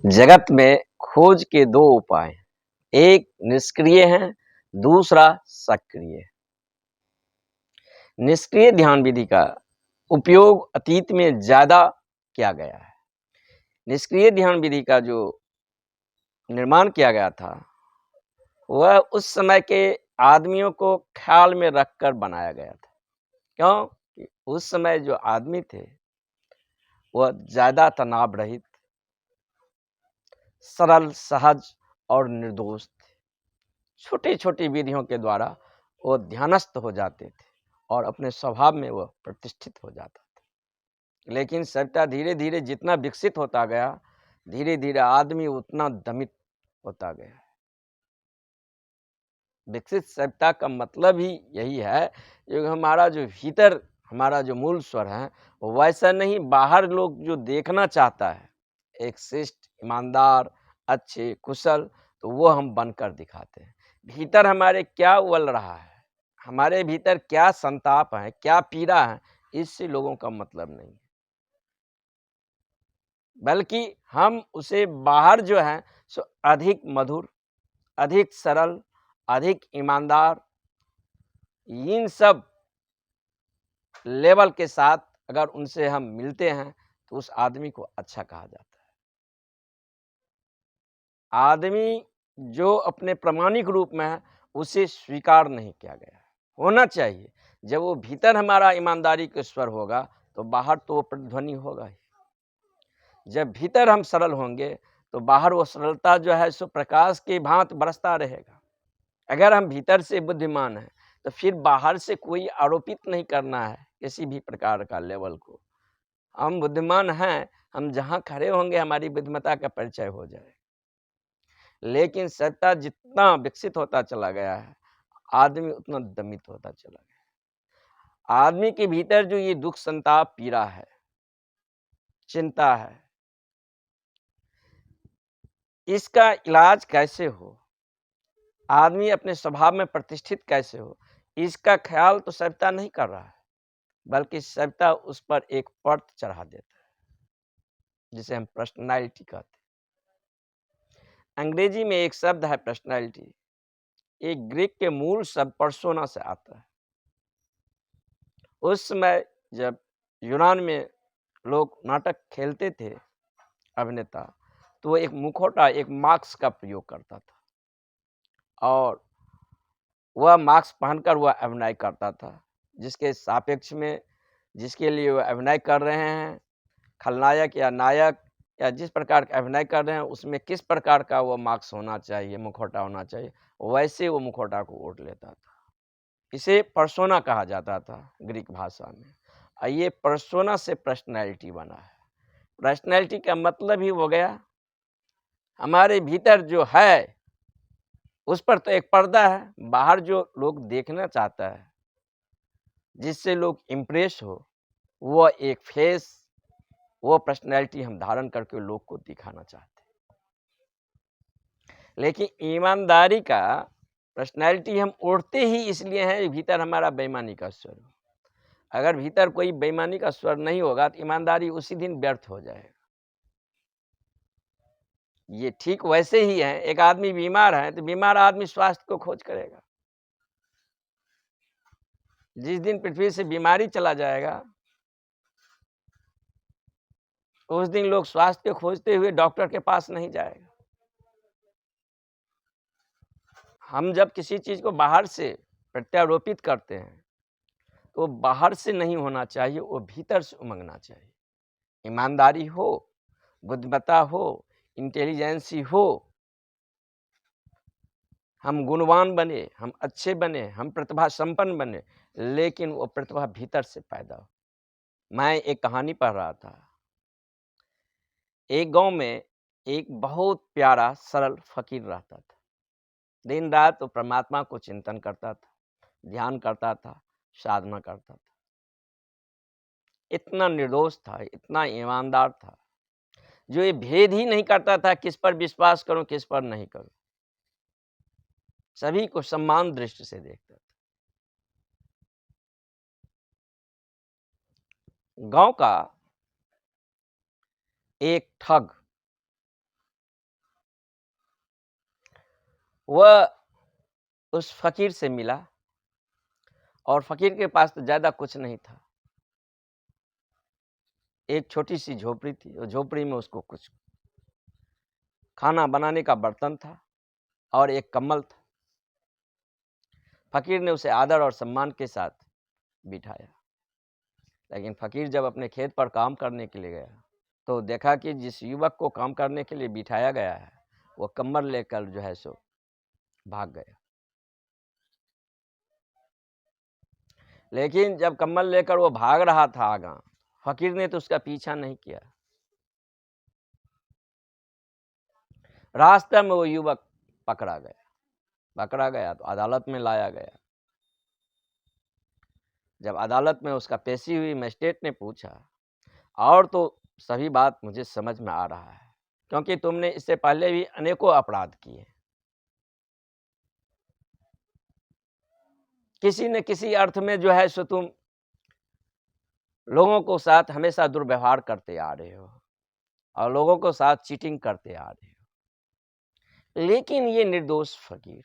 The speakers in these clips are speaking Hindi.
जगत में खोज के दो उपाय हैं, एक निष्क्रिय है, दूसरा सक्रिय है। निष्क्रिय ध्यान विधि का उपयोग अतीत में ज्यादा किया गया है। निष्क्रिय ध्यान विधि का जो निर्माण किया गया था वह उस समय के आदमियों को ख्याल में रखकर बनाया गया था। क्यों कि उस समय जो आदमी थे वह ज्यादा तनाव रहित, सरल, सहज और निर्दोष थे। छोटी छोटी विधियों के द्वारा वो ध्यानस्थ हो जाते थे और अपने स्वभाव में वह प्रतिष्ठित हो जाता था। लेकिन सभ्यता धीरे धीरे जितना विकसित होता गया, धीरे धीरे आदमी उतना दमित होता गया। विकसित सभ्यता का मतलब ही यही है कि हमारा जो भीतर, हमारा जो मूल स्वर है वो वैसा नहीं बाहर लोग जो देखना चाहता है, एक शिष्ट, ईमानदार, अच्छे, कुशल, तो वो हम बनकर दिखाते हैं। भीतर हमारे क्या उबल रहा है, हमारे भीतर क्या संताप है, क्या पीड़ा है, इससे लोगों का मतलब नहीं है, बल्कि हम उसे बाहर जो है सो अधिक मधुर, अधिक सरल, अधिक ईमानदार, इन सब लेवल के साथ अगर उनसे हम मिलते हैं तो उस आदमी को अच्छा कहा जाता है। आदमी जो अपने प्रामाणिक रूप में है उसे स्वीकार नहीं किया गया है, होना चाहिए। जब वो भीतर हमारा ईमानदारी का स्वर होगा तो बाहर तो वो प्रतिध्वनि होगा ही। जब भीतर हम सरल होंगे तो बाहर वो सरलता जो है सो प्रकाश की भांति बरसता रहेगा। अगर हम भीतर से बुद्धिमान हैं तो फिर बाहर से कोई आरोपित नहीं करना है किसी भी प्रकार का लेवल को। हम बुद्धिमान हैं, हम जहाँ खड़े होंगे हमारी बुद्धिमत्ता का परिचय हो जाए। लेकिन सत्ता जितना विकसित होता चला गया है, आदमी उतना दमित होता चला गया। आदमी के भीतर जो ये दुख, संताप, पीड़ा है, चिंता है, इसका इलाज कैसे हो, आदमी अपने स्वभाव में प्रतिष्ठित कैसे हो, इसका ख्याल तो सभ्यता नहीं कर रहा है, बल्कि सभ्यता उस पर एक पर्त चढ़ा देता है जिसे हम पर्सनालिटी कहते हैं। अंग्रेजी में एक शब्द है पर्सनालिटी, एक ग्रीक के मूल शब्द पर्सोना से आता है। उस समय जब यूनान में लोग नाटक खेलते थे, अभिनेता, तो वो एक मुखौटा, एक मास्क का प्रयोग करता था और वह मास्क पहनकर वह अभिनय करता था, जिसके सापेक्ष में जिसके लिए वह अभिनय कर रहे हैं, खलनायक या नायक या जिस प्रकार का अभिनय कर रहे हैं उसमें किस प्रकार का वो मास्क होना चाहिए, मुखौटा होना चाहिए, वैसे वो मुखौटा को ओढ़ लेता था। इसे पर्सोना कहा जाता था ग्रीक भाषा में। ये पर्सोना से पर्सनैलिटी बना है। पर्सनैलिटी का मतलब ही हो गया हमारे भीतर जो है उस पर तो एक पर्दा है, बाहर जो लोग देखना चाहता है, जिससे लोग इम्प्रेस हो, वो एक फेस, वो पर्सनैलिटी हम धारण करके लोग को दिखाना चाहते हैं। लेकिन ईमानदारी का पर्सनैलिटी हम ओढ़ते ही इसलिए हैं भीतर हमारा बेईमानी का स्वर हो। अगर भीतर कोई बेईमानी का स्वर नहीं होगा तो ईमानदारी उसी दिन व्यर्थ हो जाएगा। ये ठीक वैसे ही है, एक आदमी बीमार है तो बीमार आदमी स्वास्थ्य को खोज करेगा। जिस दिन पृथ्वी से बीमारी चला जाएगा उस दिन लोग स्वास्थ्य को खोजते हुए डॉक्टर के पास नहीं जाएगा। हम जब किसी चीज को बाहर से प्रत्यारोपित करते हैं तो बाहर से नहीं होना चाहिए, वो भीतर से उमंगना चाहिए। ईमानदारी हो, बुद्धिमत्ता हो, इंटेलिजेंसी हो, हम गुणवान बने, हम अच्छे बने, हम प्रतिभा संपन्न बने, लेकिन वो प्रतिभा भीतर से पैदा हो। मैं एक कहानी पढ़ रहा था। एक गांव में एक बहुत प्यारा सरल फकीर रहता था। दिन रात वो परमात्मा को चिंतन करता था, ध्यान करता था, साधना करता था। इतना निर्दोष था, इतना ईमानदार था, जो ये भेद ही नहीं करता था किस पर विश्वास करूं किस पर नहीं करूं, सभी को सम्मान दृष्टि से देखता था। गांव का एक ठग वह उस फ़कीर से मिला और फ़कीर के पास तो ज़्यादा कुछ नहीं था। एक छोटी-सी झोपड़ी थी, और झोपड़ी में उसको कुछ खाना बनाने का बर्तन था और एक कंबल था। फ़कीर ने उसे आदर और सम्मान के साथ बिठाया। लेकिन फ़कीर जब अपने खेत पर काम करने के लिए गया, तो देखा कि जिस युवक को काम करने के लिए बिठाया गया है, वो कंबल लेकर जो है सो भाग गया। लेकिन जब कंबल लेकर वो भाग रहा था आगा, फ़कीर ने तो उसका पीछा नहीं किया। रास्ते में वो युवक पकड़ा गया तो अदालत में लाया गया। जब अदालत में उसका पेशी हुई, मजिस्ट्रेट ने पूछा, और तो सभी बात मुझे समझ में आ रहा है, क्योंकि तुमने इससे पहले भी अनेकों अपराध किए, किसी न किसी अर्थ में जो है सो तुम लोगों को साथ हमेशा दुर्व्यवहार करते आ रहे हो और लोगों को साथ चीटिंग करते आ रहे हो। लेकिन ये निर्दोष फ़कीर,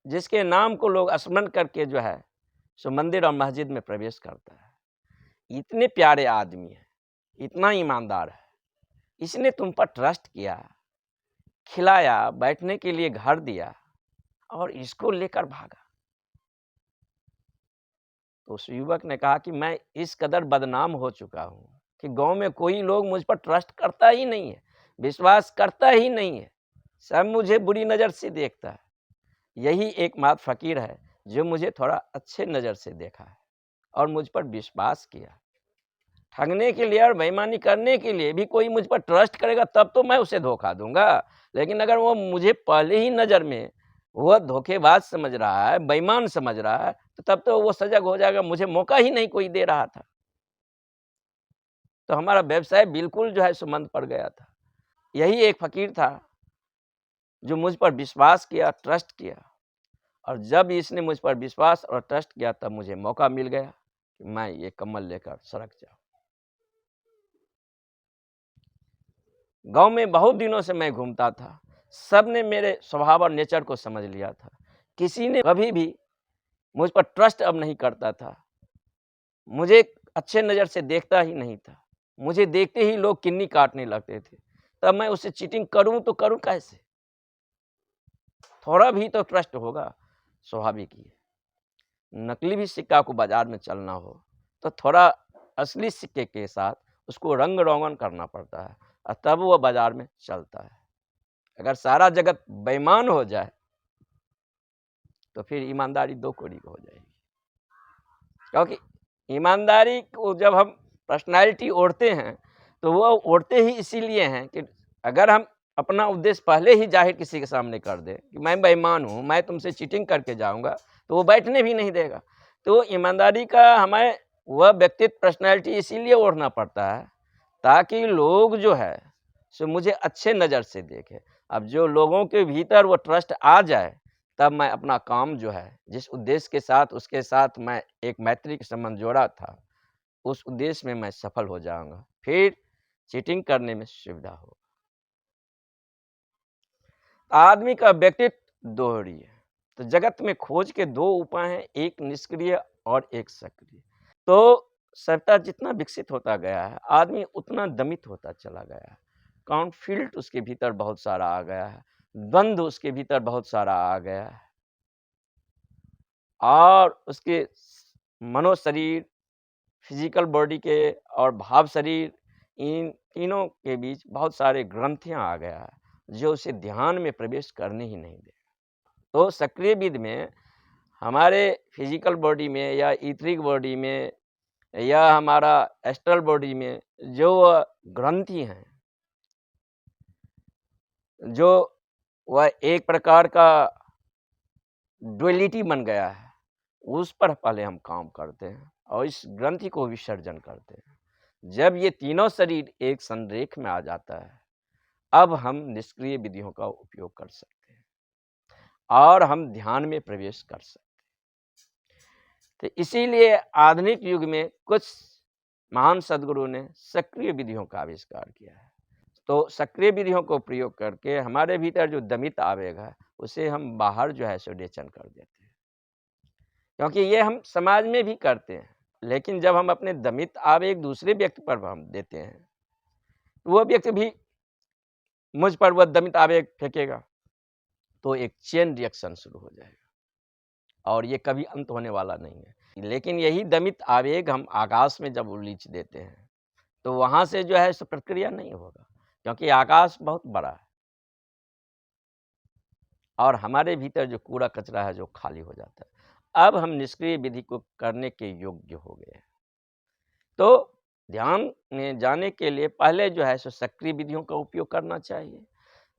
जिसके नाम को लोग स्मरण करके जो है सो मंदिर और मस्जिद में प्रवेश करता है, इतने प्यारे आदमी है, इतना ईमानदार है, इसने तुम पर ट्रस्ट किया, खिलाया, बैठने के लिए घर दिया और इसको लेकर भागा। तो उस युवक ने कहा कि मैं इस कदर बदनाम हो चुका हूँ कि गांव में कोई लोग मुझ पर ट्रस्ट करता ही नहीं है, विश्वास करता ही नहीं है, सब मुझे बुरी नज़र से देखता है। यही एकमात्र फ़कीर है जो मुझे थोड़ा अच्छे नज़र से देखा है और मुझ पर विश्वास किया। ठगने के लिए और बेईमानी करने के लिए भी कोई मुझ पर ट्रस्ट करेगा तब तो मैं उसे धोखा दूंगा, लेकिन अगर वो मुझे पहले ही नज़र में वह धोखेबाज समझ रहा है, बेईमान समझ रहा है, तो तब तो वो सजग हो जाएगा। मुझे मौका ही नहीं कोई दे रहा था, तो हमारा व्यवसाय बिल्कुल जो है सो मंद पड़ गया था। यही एक फ़कीर था जो मुझ पर विश्वास किया, ट्रस्ट किया, और जब इसने मुझ पर विश्वास और ट्रस्ट किया तब मुझे मौका मिल गया कि मैं ये कम्बल लेकर सड़क जाऊँ। गाँव में बहुत दिनों से मैं घूमता था, सबने मेरे स्वभाव और नेचर को समझ लिया था। किसी ने कभी भी मुझ पर ट्रस्ट अब नहीं करता था, मुझे अच्छे नज़र से देखता ही नहीं था। मुझे देखते ही लोग किन्नी काटने लगते थे। तब मैं उससे चीटिंग करूँ तो करूँ कैसे? थोड़ा भी तो ट्रस्ट होगा, स्वाभाविक ही है। नकली भी सिक्का को बाज़ार में चलना हो, तो थोड़ा असली सिक्के के साथ उसको रंग-रोगन करना पड़ता है, और तब वो बाज़ार में चलता है। अगर सारा जगत बेईमान हो जाए, तो फिर ईमानदारी दो कौड़ी हो जाएगी। क्योंकि ईमानदारी को जब हम पर्सनैलिटी ओढ़ते हैं, तो वो ओढ़ते ही इसीलिए हैं कि अगर हम अपना उद्देश्य पहले ही ज़ाहिर किसी के सामने कर दें कि मैं बेईमान हूँ, मैं तुमसे चीटिंग करके जाऊँगा, तो वो बैठने भी नहीं देगा। तो ईमानदारी का हमें वह व्यक्तित्व, पर्सनैलिटी इसीलिए ओढ़ना पड़ता है, ताकि लोग जो है सो मुझे अच्छे नज़र से देखें। अब जो लोगों के भीतर वो ट्रस्ट आ जाए, तब मैं अपना काम जो है, जिस उद्देश्य के साथ उसके साथ मैं एक मैत्री का संबंध जोड़ा था, उस उद्देश्य में मैं सफल हो जाऊँगा। फिर चीटिंग करने में सुविधा हो। आदमी का व्यक्तित्व दोहरी है, तो जगत में खोज के दो उपाय हैं, एक निष्क्रिय और एक सक्रिय। तो सभ्यता जितना विकसित होता गया है, आदमी उतना दमित होता चला गया है। कॉन्फ्लिक्ट उसके भीतर बहुत सारा आ गया है, द्वंद्व उसके भीतर बहुत सारा आ गया है, और उसके मनो शरीर, फिजिकल बॉडी के और भाव शरीर, इन तीनों के बीच बहुत सारे ग्रंथियां आ गया है जो उसे ध्यान में प्रवेश करने ही नहीं दे। तो सक्रिय विद में हमारे फिजिकल बॉडी में या इथरिक बॉडी में या हमारा एस्ट्रल बॉडी में जो ग्रंथि हैं, जो वह एक प्रकार का डुअलिटी बन गया है, उस पर पहले हम काम करते हैं और इस ग्रंथि को विसर्जन करते हैं। जब ये तीनों शरीर एक संरेख में आ जाता है, अब हम निष्क्रिय विधियों का उपयोग कर सकते हैं और हम ध्यान में प्रवेश कर सकते हैं। तो इसीलिए आधुनिक युग में कुछ महान सद्गुरु ने सक्रिय विधियों का आविष्कार किया है। तो सक्रिय विधियों को प्रयोग करके हमारे भीतर जो दमित आवेग है, उसे हम बाहर जो है सो डेचन कर देते हैं, क्योंकि ये हम समाज में भी करते हैं। लेकिन जब हम अपने दमित आवेग दूसरे व्यक्ति पर हम देते हैं, तो वो व्यक्ति भी मुझ पर वह दमित आवेग फेंकेगा, तो एक चेन रिएक्शन शुरू हो जाएगा और ये कभी अंत होने वाला नहीं है। लेकिन यही दमित आवेग हम आकाश में जब उलीच देते हैं, तो वहाँ से जो है सो प्रक्रिया नहीं होगा, क्योंकि आकाश बहुत बड़ा है और हमारे भीतर जो कूड़ा कचरा है जो खाली हो जाता है। अब हम निष्क्रिय विधि को करने के योग्य हो गए हैं। तो ध्यान में जाने के लिए पहले जो है सो सक्रिय विधियों का उपयोग करना चाहिए।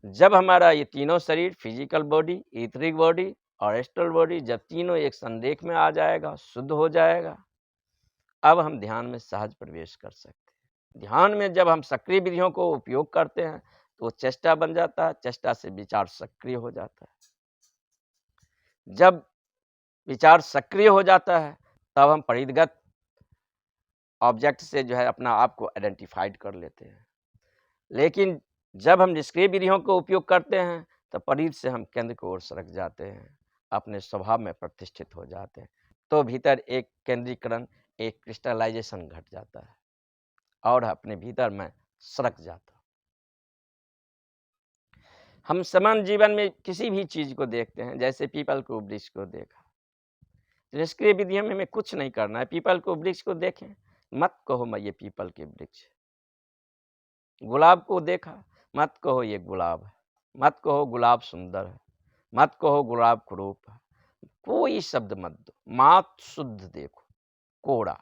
जब हमारा ये तीनों शरीर, फिजिकल बॉडी, ईथरिक बॉडी और एस्ट्रल बॉडी, जब तीनों एक संरेख में आ जाएगा, शुद्ध हो जाएगा, अब हम ध्यान में सहज प्रवेश कर सकते हैं। ध्यान में जब हम सक्रिय विधियों को उपयोग करते हैं, तो वो चेष्टा बन जाता है, चेष्टा से विचार सक्रिय हो जाता है। जब विचार सक्रिय हो जाता है, तब हम परिधगत ऑब्जेक्ट से जो है अपना आप को आइडेंटिफाइड कर लेते हैं। लेकिन जब हम निष्क्रिय विधियों को उपयोग करते हैं, तो परिध से हम केंद्र की ओर सरक जाते हैं, अपने स्वभाव में प्रतिष्ठित हो जाते हैं। तो भीतर एक केंद्रीकरण, एक क्रिस्टलाइजेशन घट जाता है और अपने भीतर मैं सरक जाता हूँ। हम सामान्य जीवन में किसी भी चीज को देखते हैं, जैसे पीपल को, वृक्ष को देखा, निष्क्रिय विधियों में हमें कुछ नहीं करना है। पीपल को, वृक्ष को देखें, मत कहो मैं ये पीपल के वृक्ष। गुलाब को देखा, मत कहो ये गुलाब है, मत कहो गुलाब सुंदर है, मत कहो गुलाब कुरूप है। कोई शब्द मत दो, मात शुद्ध देखो, कोड़ा।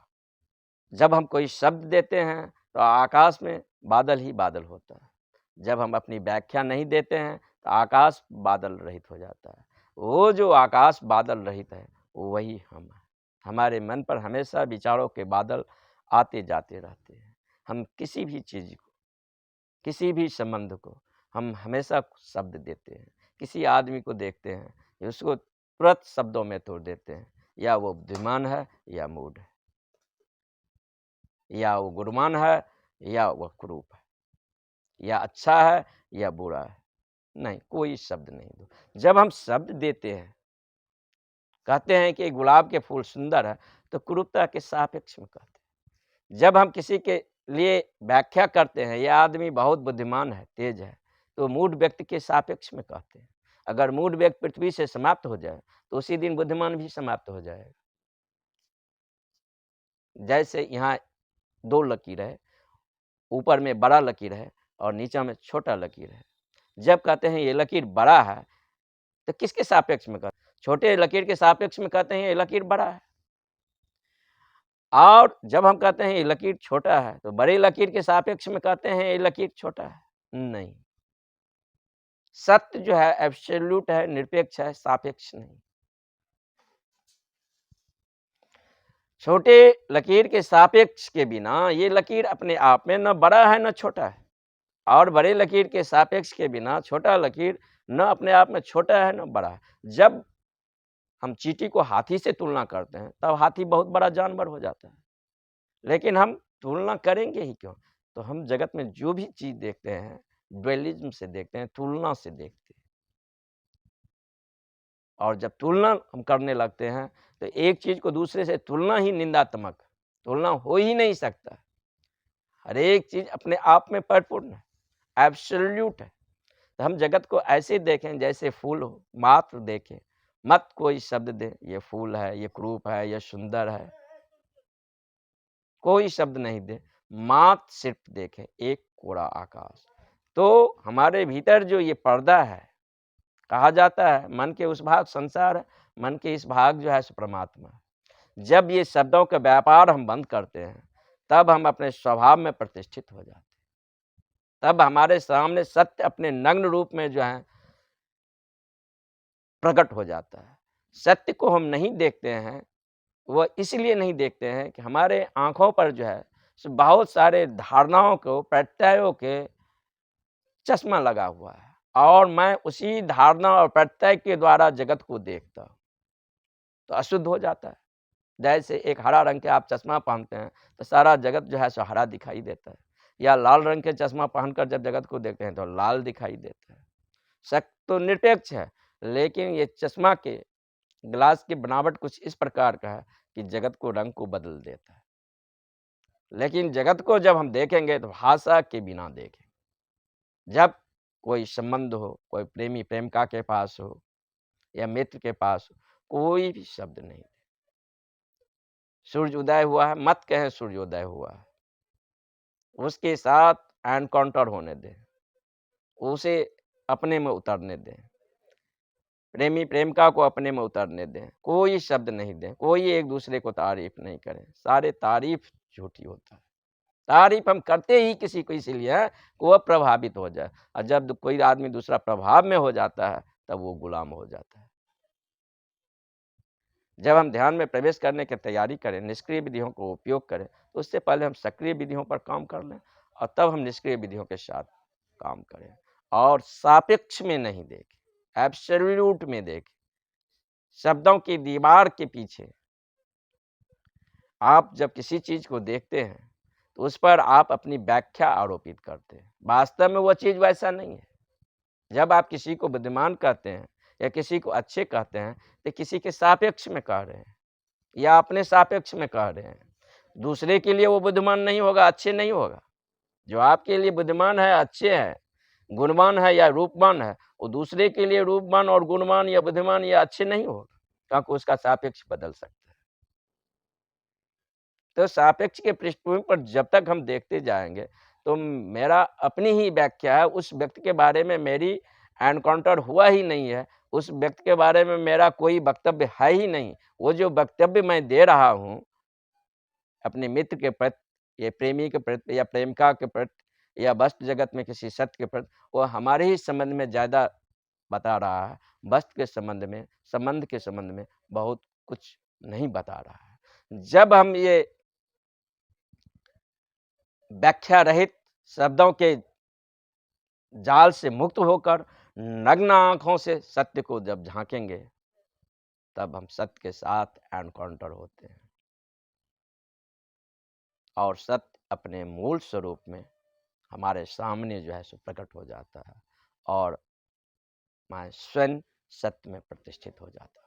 जब हम कोई शब्द देते हैं, तो आकाश में बादल ही बादल होता है। जब हम अपनी व्याख्या नहीं देते हैं, तो आकाश बादल रहित हो जाता है। वो जो आकाश बादल रहित है, वही हम है। हमारे मन पर हमेशा विचारों के बादल आते जाते रहते हैं। हम किसी भी चीज को, किसी भी संबंध को हम हमेशा शब्द देते हैं। किसी आदमी को देखते हैं, उसको तुरंत शब्दों में तोड़ देते हैं, या वो बुद्धिमान है या मूढ़ है, या वो गुणवान है या वह कुरूप है, या अच्छा है या बुरा है। नहीं, कोई शब्द नहीं दो। जब हम शब्द देते हैं, कहते हैं कि गुलाब के फूल सुंदर है, तो कुरूपता के सापेक्ष में कहते हैं। जब हम किसी के लिए व्याख्या करते हैं, यह आदमी बहुत बुद्धिमान है, तेज है, तो मूढ़ व्यक्ति के सापेक्ष में कहते हैं। अगर मूढ़ व्यक्ति पृथ्वी से समाप्त हो जाए, तो उसी दिन बुद्धिमान भी समाप्त हो जाएगा। जैसे यहाँ दो लकीर है, ऊपर में बड़ा लकीर है और नीचे में छोटा लकीर है। जब कहते हैं ये लकीर बड़ा है, तो किसके सापेक्ष में कहते हैं? छोटे लकीर के सापेक्ष में कहते हैं ये लकीर बड़ा है। और जब हम कहते हैं ये लकीर छोटा है, तो बड़े लकीर के सापेक्ष में कहते हैं ये लकीर छोटा है। नहीं, सत्य जो है एब्सोल्यूट है, निरपेक्ष है, सापेक्ष नहीं। छोटे लकीर के सापेक्ष के बिना ये लकीर अपने आप में न बड़ा है न छोटा है, और बड़े लकीर के सापेक्ष के बिना छोटा लकीर न अपने आप में छोटा है न बड़ा है। जब हम चींटी को हाथी से तुलना करते हैं, तब हाथी बहुत बड़ा जानवर हो जाता है। लेकिन हम तुलना करेंगे ही क्यों? तो हम जगत में जो भी चीज देखते हैं, ड्वेलिज्म से देखते हैं, तुलना से देखते हैं। और जब तुलना हम करने लगते हैं, तो एक चीज को दूसरे से तुलना ही निंदात्मक, तुलना हो ही नहीं सकता। हर एक चीज अपने आप में परिपूर्ण है, एब्सोल्यूट है। तो हम जगत को ऐसे देखें जैसे फूल हो, मात्र देखें, मत कोई शब्द दे, ये फूल है, ये क्रूप है, ये सुंदर है, कोई शब्द नहीं दे, मात्र सिर्फ देखें एक कोरा आकाश। तो हमारे भीतर जो ये पर्दा है, कहा जाता है मन के उस भाग संसार है, मन के इस भाग जो है सो परमात्मा है। जब ये शब्दों का व्यापार हम बंद करते हैं, तब हम अपने स्वभाव में प्रतिष्ठित हो जाते हैं। तब हमारे सामने सत्य अपने नग्न रूप में जो है प्रकट हो जाता है। सत्य को हम नहीं देखते हैं, वह इसलिए नहीं देखते हैं कि हमारे आंखों पर जो है सो बहुत सारे धारणाओं को, प्रत्ययों के चश्मा लगा हुआ है, और मैं उसी धारणा और प्रत्यय के द्वारा जगत को देखता हूँ, तो अशुद्ध हो जाता है। जैसे एक हरा रंग के आप चश्मा पहनते हैं, तो सारा जगत जो है सो हरा दिखाई देता है, या लाल रंग के चश्मा पहनकर जब जगत को देखते हैं, तो लाल दिखाई देता है। सत्य तो निरपेक्ष है, लेकिन ये चश्मा के ग्लास की बनावट कुछ इस प्रकार का है कि जगत को रंग को बदल देता है। लेकिन जगत को जब हम देखेंगे तो भाषा के बिना देखेंगे। जब कोई संबंध हो, कोई प्रेमी प्रेमिका के पास हो या मित्र के पास हो, कोई भी शब्द नहीं। सूर्य उदय हुआ है, मत कहें सूर्योदय हुआ है, उसके साथ एनकाउंटर होने दें, उसे अपने में उतरने दें, प्रेमी प्रेमिका को अपने में उतरने दें, कोई शब्द नहीं दें, कोई एक दूसरे को तारीफ नहीं करें, सारे तारीफ झूठी होता है। तारीफ हम करते ही किसी को इसीलिए है कि वह प्रभावित हो जाए, और जब कोई आदमी दूसरा प्रभाव में हो जाता है तब वो गुलाम हो जाता है। जब हम ध्यान में प्रवेश करने की तैयारी करें, निष्क्रिय विधियों को उपयोग करें, तो उससे पहले हम सक्रिय विधियों पर काम कर लें और तब हम निष्क्रिय विधियों के साथ काम करें, और सापेक्ष में नहीं देखें, एब्सोल्यूट में देखें। शब्दों की दीवार के पीछे आप जब किसी चीज को देखते हैं तो उस पर आप अपनी व्याख्या आरोपित करते हैं, वास्तव में वह चीज वैसा नहीं है। जब आप किसी को बुद्धिमान कहते हैं या किसी को अच्छे कहते हैं तो किसी के सापेक्ष में कह रहे हैं या अपने सापेक्ष में कह रहे हैं। दूसरे के लिए वो बुद्धिमान नहीं होगा, अच्छे नहीं होगा। जो आपके लिए बुद्धिमान है, अच्छे हैं, गुणवान है या रूपवान है, वो दूसरे के लिए रूपवान और गुणवान या बुद्धिमान या अच्छे नहीं होगा, क्योंकि उसका सापेक्ष बदल सकता है। तो सापेक्ष के पृष्ठभूमि पर जब तक हम देखते जाएंगे तो मेरा अपनी ही व्याख्या है, उस व्यक्ति के बारे में मेरी एनकाउंटर हुआ ही नहीं है, उस व्यक्ति के बारे में मेरा कोई वक्तव्य है ही नहीं। वो जो वक्तव्य मैं दे रहा हूँ अपने मित्र के प्रति या प्रेमी के प्रति या प्रेमिका के प्रति या वस्तु जगत में किसी सत्य के प्रति, वो हमारे ही संबंध में ज़्यादा बता रहा है, वस्तु के संबंध में, संबंध के संबंध में बहुत कुछ नहीं बता रहा है। जब हम ये व्याख्या रहित शब्दों के जाल से मुक्त होकर नग्न आंखों से सत्य को जब झांकेंगे तब हम सत्य के साथ एनकाउंटर होते हैं और सत्य अपने मूल स्वरूप में हमारे सामने जो है सो प्रकट हो जाता है और मैं स्वयं सत्य में प्रतिष्ठित हो जाता है।